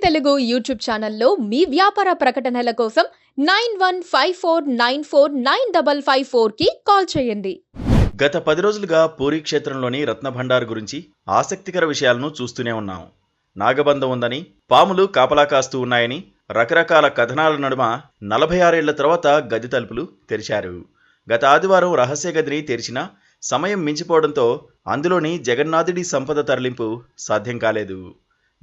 Telugu YouTube ఛానల్లో మీ వ్యాపార ప్రకటనల కోసం 9154949554 కి కాల్ చేయండి. గత 10 రోజులుగా పూరీ క్షేత్రంలోని రత్నభండార్ గురించి ఆసక్తికర విషయాలను చూస్తూనే ఉన్నాం. నాగబంధం ఉందని, పాములు కాపలా కాస్తూ ఉన్నాయని, రకరకాల కథనాల నడుమ 46 ఏళ్ల తర్వాత గది తలుపులు తెరిచారు. గత ఆదివారం రహస్య గదిని తెరిచినా సమయం మించిపోవడంతో అందులోని జగన్నాథుడి సంపద తరలింపు సాధ్యం కాలేదు.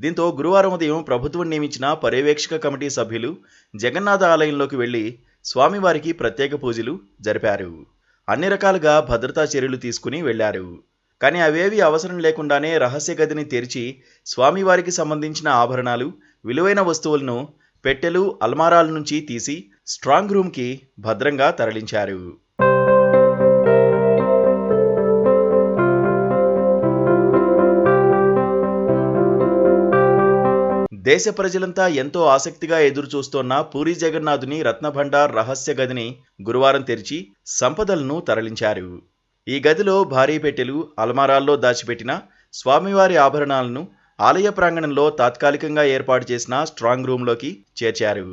దీంతో గురువారం ఉదయం ప్రభుత్వం నియమించిన పర్యవేక్షక కమిటీ సభ్యులు జగన్నాథ ఆలయంలోకి వెళ్లి స్వామివారికి ప్రత్యేక పూజలు జరిపారు. అన్ని రకాలుగా భద్రతా చర్యలు తీసుకుని వెళ్లారు. కానీ అవేవి అవసరం లేకుండానే రహస్య గదిని తెరిచి స్వామివారికి సంబంధించిన ఆభరణాలు, విలువైన వస్తువులను పెట్టెలు, అల్మారాల నుంచి తీసి స్ట్రాంగ్ రూమ్కి భద్రంగా తరలించారు. దేశ ప్రజలంతా ఎంతో ఆసక్తిగా ఎదురుచూస్తోన్న పూరీ జగన్నాథుని రత్నభండార్ రహస్య గదిని గురువారం తెరిచి సంపదలను తరలించారు. ఈ గదిలో భారీ పెట్టెలు, అల్మారాల్లో దాచిపెట్టిన స్వామివారి ఆభరణాలను ఆలయ ప్రాంగణంలో తాత్కాలికంగా ఏర్పాటు చేసిన స్ట్రాంగ్ రూమ్లోకి చేర్చారు.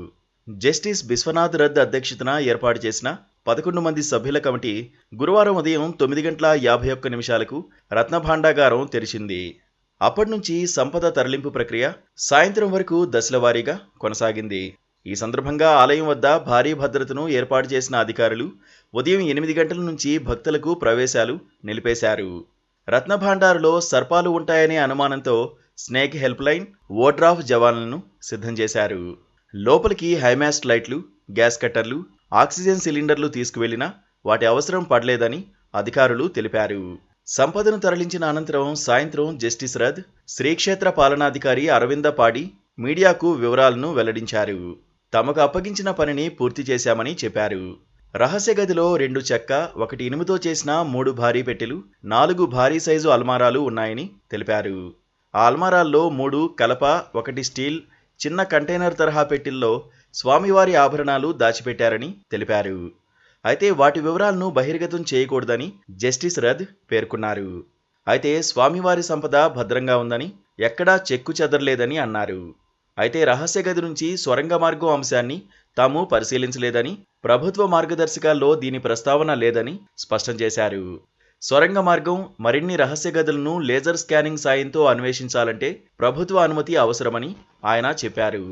జస్టిస్ బిశ్వనాథ్ రథ్ అధ్యక్షతన ఏర్పాటు చేసిన 11 మంది సభ్యుల కమిటీ గురువారం ఉదయం 9:51 రత్నభాండాగారం తెరిచింది. అప్పటి నుంచి సంపద తరలింపు ప్రక్రియ సాయంత్రం వరకు దశల వారీగా కొనసాగింది. ఈ సందర్భంగా ఆలయం వద్ద భారీ భద్రతను ఏర్పాటు చేసిన అధికారులు ఉదయం 8 గంటల నుంచి భక్తులకు ప్రవేశాలు నిలిపేశారు. రత్నభాండారులో సర్పాలు ఉంటాయనే అనుమానంతో స్నేక్ హెల్ప్ లైన్, ఓడ్రాఫ్ జవాన్లను సిద్ధం చేశారు. లోపలికి హైమాస్ట్ లైట్లు, గ్యాస్ కట్టర్లు, ఆక్సిజన్ సిలిండర్లు తీసుకువెళ్లినా వాటి అవసరం పడలేదని అధికారులు తెలిపారు. సంపదను తరలించిన అనంతరం సాయంత్రం జస్టిస్ రథ్, శ్రీక్షేత్ర పాలనాధికారి అరవింద పాడి మీడియాకు వివరాలను వెల్లడించారు. తమకు అప్పగించిన పనిని పూర్తి చేశామని చెప్పారు. రహస్య గదిలో 2 చెక్క, 1 ఇనుముతో చేసిన 3 భారీ పెట్టెలు, 4 భారీ సైజు అల్మారాలు ఉన్నాయని తెలిపారు. ఆ అల్మారాల్లో 3 కలప, 1 స్టీల్, చిన్న కంటైనర్ తరహా పెట్టెల్లో స్వామివారి ఆభరణాలు దాచిపెట్టారని తెలిపారు. అయితే వాటి వివరాలను బహిర్గతం చేయకూడదని జస్టిస్ రథ్ పేర్కొన్నారు. అయితే స్వామివారి సంపద భద్రంగా ఉందని, ఎక్కడా చెక్కు చెదరలేదని అన్నారు. అయితే రహస్య గది నుంచి సొరంగ మార్గం అంశాన్ని తాము పరిశీలించలేదని, ప్రభుత్వ మార్గదర్శకాల్లో దీని ప్రస్తావన లేదని స్పష్టం చేశారు. సొరంగ మార్గం, మరిన్ని రహస్య గదులను లేజర్ స్కానింగ్ సాయంతో అన్వేషించాలంటే ప్రభుత్వ అనుమతి అవసరమని ఆయన చెప్పారు.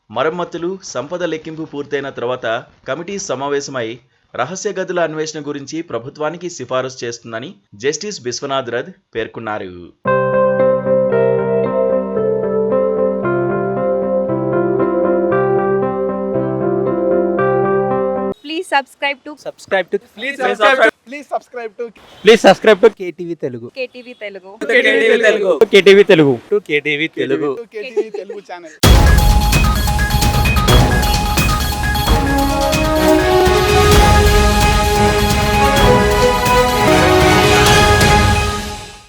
మరమ్మతులు, సంపద లెక్కింపు పూర్తయిన తర్వాత కమిటీ సమావేశమై రహస్య గదుల అన్వేషణ గురించి ప్రభుత్వానికి సిఫారసు చేస్తుందని జస్టిస్ బిశ్వనాథ్ రథ్ పేర్కొన్నారు. Please subscribe to KTV Telugu. KTV Telugu. KTV Telugu. KTV Telugu channel.